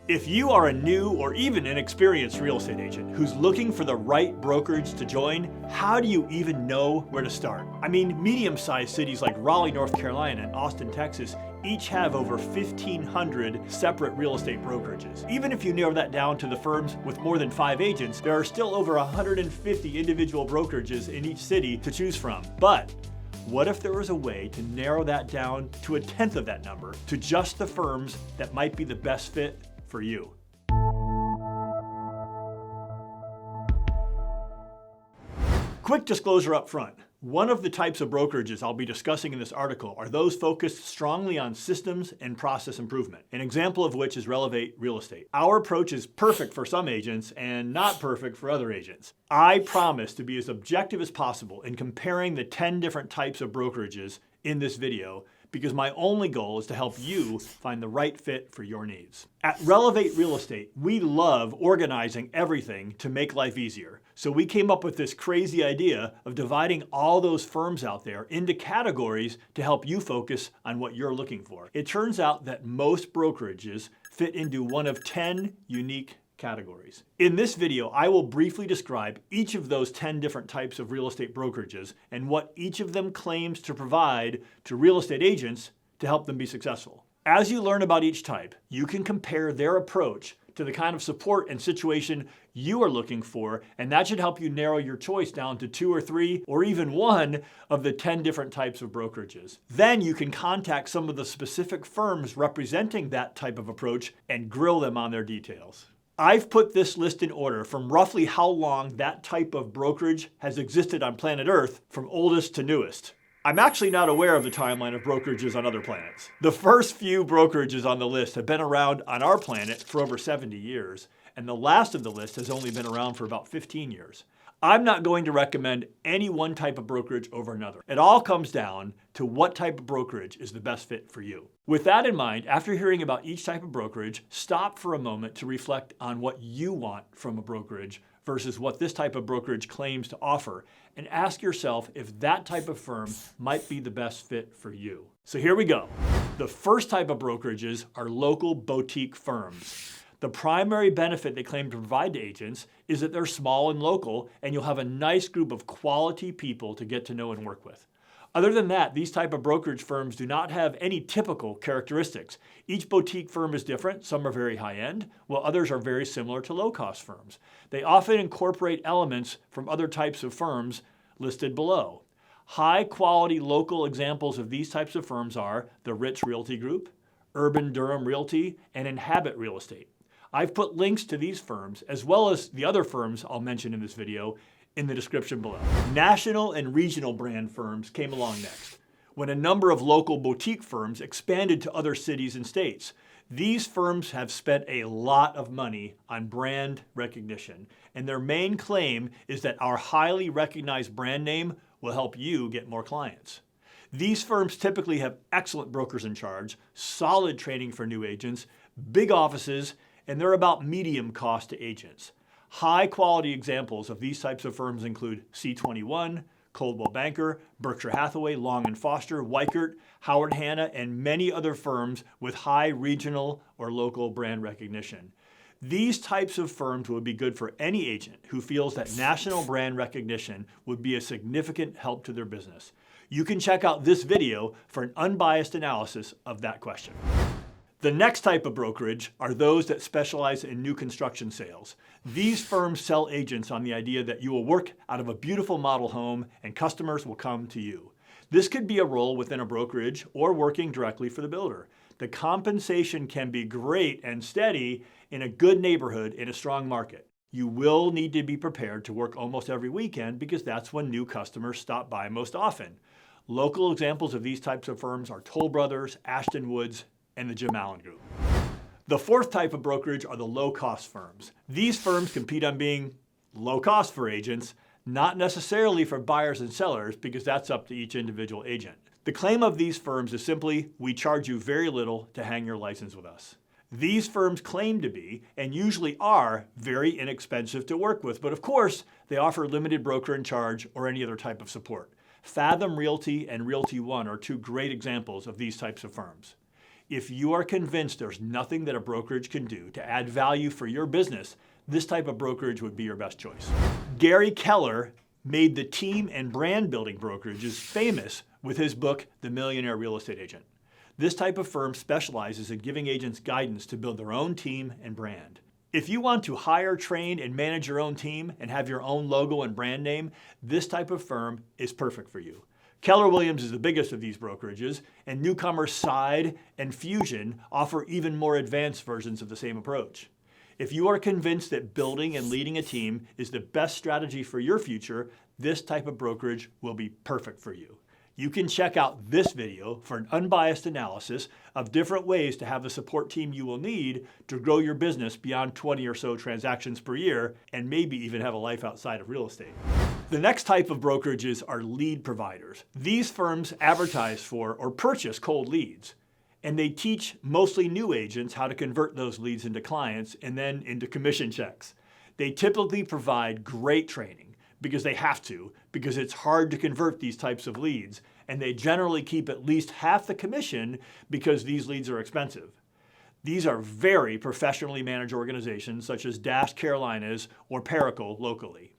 If you are a new or even inexperienced real estate agent who's looking for the right brokerage to join, how do you even know where to start? I mean, medium-sized cities like Raleigh, North Carolina and Austin, Texas each have over 1,500 separate real estate brokerages. Even if you narrow that down to the firms with more than 5 agents, there are still over 150 individual brokerages in each city to choose from. But what if there was a way to narrow that down to 1/10 of that number, to just the firms that might be the best fit for you? Quick disclosure up front. One of the types of brokerages I'll be discussing in this article are those focused strongly on systems and process improvement, an example of which is Relevate Real Estate. Our approach is perfect for some agents and not perfect for other agents. I promise to be as objective as possible in comparing the 10 different types of brokerages in this video, because my only goal is to help you find the right fit for your needs. At Relevate Real Estate, we love organizing everything to make life easier. So we came up with this crazy idea of dividing all those firms out there into categories to help you focus on what you're looking for. It turns out that most brokerages fit into one of 10 unique categories. In this video, I will briefly describe each of those 10 different types of real estate brokerages and what each of them claims to provide to real estate agents to help them be successful. As you learn about each type, you can compare their approach to the kind of support and situation you are looking for, and that should help you narrow your choice down to 2 or 3 or even 1 of the 10 different types of brokerages. Then you can contact some of the specific firms representing that type of approach and grill them on their details. I've put this list in order from roughly how long that type of brokerage has existed on planet Earth, from oldest to newest. I'm actually not aware of the timeline of brokerages on other planets. The first few brokerages on the list have been around on our planet for over 70 years, and the last of the list has only been around for about 15 years. I'm not going to recommend any one type of brokerage over another. It all comes down to what type of brokerage is the best fit for you. With that in mind, after hearing about each type of brokerage, stop for a moment to reflect on what you want from a brokerage versus what this type of brokerage claims to offer, and ask yourself if that type of firm might be the best fit for you. So here we go. The first type of brokerages are local boutique firms. The primary benefit they claim to provide to agents is that they're small and local, and you'll have a nice group of quality people to get to know and work with. Other than that, these type of brokerage firms do not have any typical characteristics. Each boutique firm is different. Some are very high-end, while others are very similar to low-cost firms. They often incorporate elements from other types of firms listed below. High-quality local examples of these types of firms are the Rich Realty Group, Urban Durham Realty, and Inhabit Real Estate. I've put links to these firms, as well as the other firms I'll mention in this video, in the description below. National and regional brand firms came along next, when a number of local boutique firms expanded to other cities and states. These firms have spent a lot of money on brand recognition, and their main claim is that our highly recognized brand name will help you get more clients. These firms typically have excellent brokers in charge, solid training for new agents, big offices, and they're about medium cost to agents. High quality examples of these types of firms include C21, Coldwell Banker, Berkshire Hathaway, Long & Foster, Weichert, Howard Hanna, and many other firms with high regional or local brand recognition. These types of firms would be good for any agent who feels that national brand recognition would be a significant help to their business. You can check out this video for an unbiased analysis of that question. The next type of brokerage are those that specialize in new construction sales. These firms sell agents on the idea that you will work out of a beautiful model home and customers will come to you. This could be a role within a brokerage or working directly for the builder. The compensation can be great and steady in a good neighborhood in a strong market. You will need to be prepared to work almost every weekend because that's when new customers stop by most often. Local examples of these types of firms are Toll Brothers, Ashton Woods, and the Jim Allen Group. The fourth type of brokerage are the low-cost firms. These firms compete on being low-cost for agents, not necessarily for buyers and sellers, because that's up to each individual agent. The claim of these firms is simply, we charge you very little to hang your license with us. These firms claim to be, and usually are, very inexpensive to work with, but of course, they offer limited broker in charge or any other type of support. Fathom Realty and Realty One are 2 great examples of these types of firms. If you are convinced there's nothing that a brokerage can do to add value for your business, this type of brokerage would be your best choice. Gary Keller made the team and brand building brokerages famous with his book, The Millionaire Real Estate Agent. This type of firm specializes in giving agents guidance to build their own team and brand. If you want to hire, train, and manage your own team and have your own logo and brand name, this type of firm is perfect for you. Keller Williams is the biggest of these brokerages, and newcomers Side and Fusion offer even more advanced versions of the same approach. If you are convinced that building and leading a team is the best strategy for your future, this type of brokerage will be perfect for you. You can check out this video for an unbiased analysis of different ways to have the support team you will need to grow your business beyond 20 or so transactions per year, and maybe even have a life outside of real estate. The next type of brokerages are lead providers. These firms advertise for or purchase cold leads, and they teach mostly new agents how to convert those leads into clients and then into commission checks. They typically provide great training because they have to, because it's hard to convert these types of leads, and they generally keep at least half the commission because these leads are expensive. These are very professionally managed organizations such as Dash Carolinas or Paracle locally.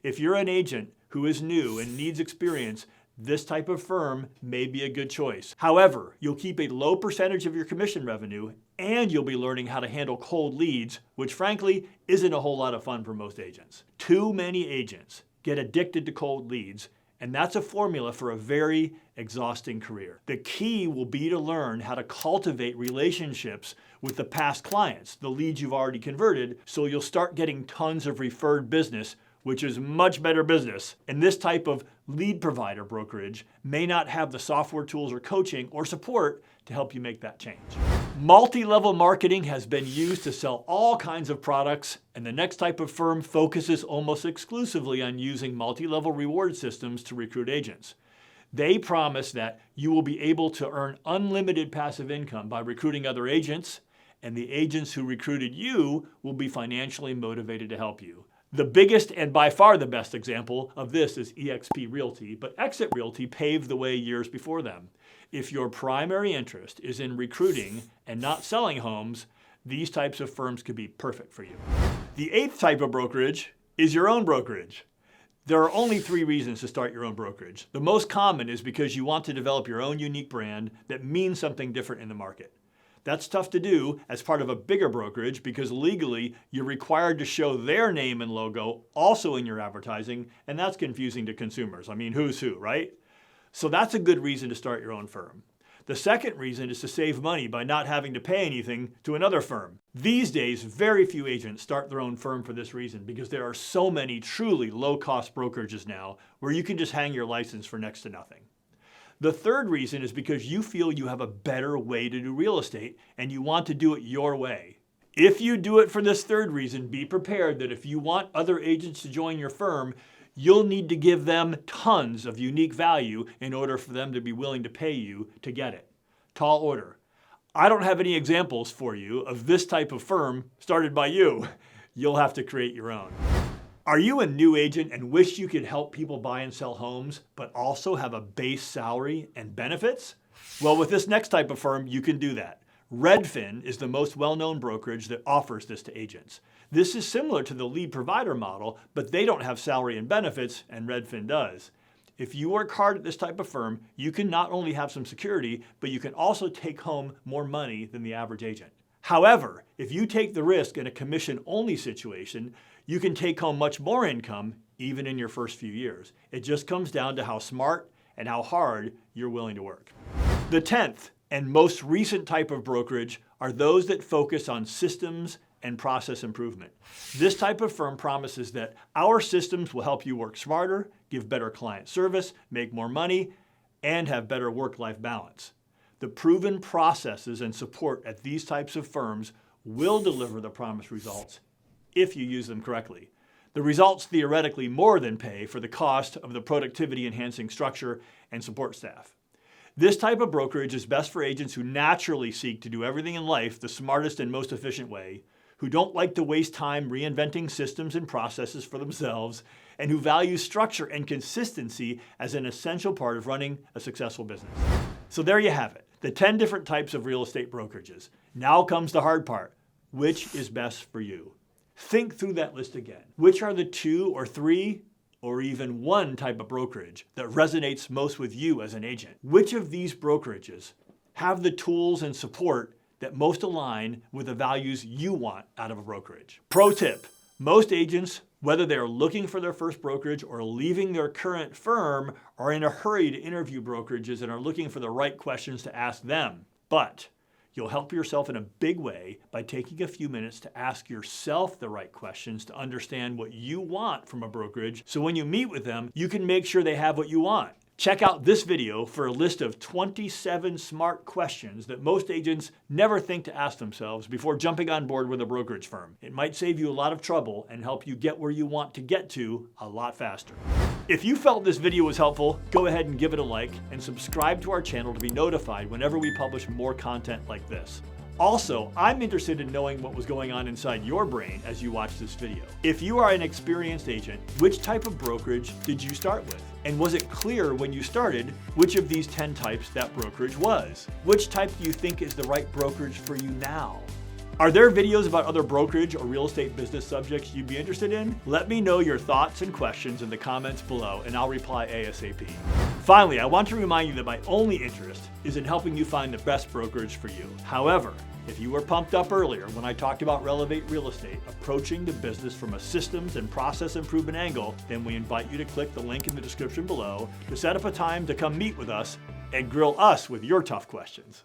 If you're an agent who is new and needs experience, this type of firm may be a good choice. However, you'll keep a low percentage of your commission revenue, and you'll be learning how to handle cold leads, which frankly isn't a whole lot of fun for most agents. Too many agents get addicted to cold leads, and that's a formula for a very exhausting career. The key will be to learn how to cultivate relationships with the past clients, the leads you've already converted, so you'll start getting tons of referred business, which is much better business. And this type of lead provider brokerage may not have the software tools or coaching or support to help you make that change. Multi-level marketing has been used to sell all kinds of products, and the next type of firm focuses almost exclusively on using multi-level reward systems to recruit agents. They promise that you will be able to earn unlimited passive income by recruiting other agents, and the agents who recruited you will be financially motivated to help you. The biggest and by far the best example of this is eXp Realty, but Exit Realty paved the way years before them. If your primary interest is in recruiting and not selling homes, these types of firms could be perfect for you. The eighth type of brokerage is your own brokerage. There are only 3 reasons to start your own brokerage. The most common is because you want to develop your own unique brand that means something different in the market. That's tough to do as part of a bigger brokerage because legally you're required to show their name and logo also in your advertising, and that's confusing to consumers. I mean, who's who, right? So that's a good reason to start your own firm. The second reason is to save money by not having to pay anything to another firm. These days, very few agents start their own firm for this reason because there are so many truly low-cost brokerages now where you can just hang your license for next to nothing. The third reason is because you feel you have a better way to do real estate and you want to do it your way. If you do it for this third reason, be prepared that if you want other agents to join your firm, you'll need to give them tons of unique value in order for them to be willing to pay you to get it. Tall order. I don't have any examples for you of this type of firm started by you. You'll have to create your own. Are you a new agent and wish you could help people buy and sell homes, but also have a base salary and benefits? Well, with this next type of firm, you can do that. Redfin is the most well-known brokerage that offers this to agents. This is similar to the lead provider model, but they don't have salary and benefits, and Redfin does. If you work hard at this type of firm, you can not only have some security, but you can also take home more money than the average agent. However, if you take the risk in a commission-only situation, you can take home much more income even in your first few years. It just comes down to how smart and how hard you're willing to work. The 10th and most recent type of brokerage are those that focus on systems and process improvement. This type of firm promises that our systems will help you work smarter, give better client service, make more money, and have better work-life balance. The proven processes and support at these types of firms will deliver the promised results if you use them correctly. The results theoretically more than pay for the cost of the productivity-enhancing structure and support staff. This type of brokerage is best for agents who naturally seek to do everything in life the smartest and most efficient way, who don't like to waste time reinventing systems and processes for themselves, and who value structure and consistency as an essential part of running a successful business. So there you have it. The 10 different types of real estate brokerages. Now comes the hard part. Which is best for you? Think through that list again. Which are the 2 or 3 or even 1 type of brokerage that resonates most with you as an agent? Which of these brokerages have the tools and support that most align with the values you want out of a brokerage? Pro tip, most agents, whether they're looking for their first brokerage or leaving their current firm, are in a hurry to interview brokerages and are looking for the right questions to ask them. But you'll help yourself in a big way by taking a few minutes to ask yourself the right questions to understand what you want from a brokerage, so when you meet with them, you can make sure they have what you want. Check out this video for a list of 27 smart questions that most agents never think to ask themselves before jumping on board with a brokerage firm. It might save you a lot of trouble and help you get where you want to get to a lot faster. If you felt this video was helpful, go ahead and give it a like and subscribe to our channel to be notified whenever we publish more content like this. Also, I'm interested in knowing what was going on inside your brain as you watched this video. If you are an experienced agent, which type of brokerage did you start with? And was it clear when you started which of these 10 types that brokerage was? Which type do you think is the right brokerage for you now? Are there videos about other brokerage or real estate business subjects you'd be interested in? Let me know your thoughts and questions in the comments below and I'll reply ASAP. Finally, I want to remind you that my only interest is in helping you find the best brokerage for you. However, if you were pumped up earlier when I talked about Relevate Real Estate, approaching the business from a systems and process improvement angle, then we invite you to click the link in the description below to set up a time to come meet with us and grill us with your tough questions.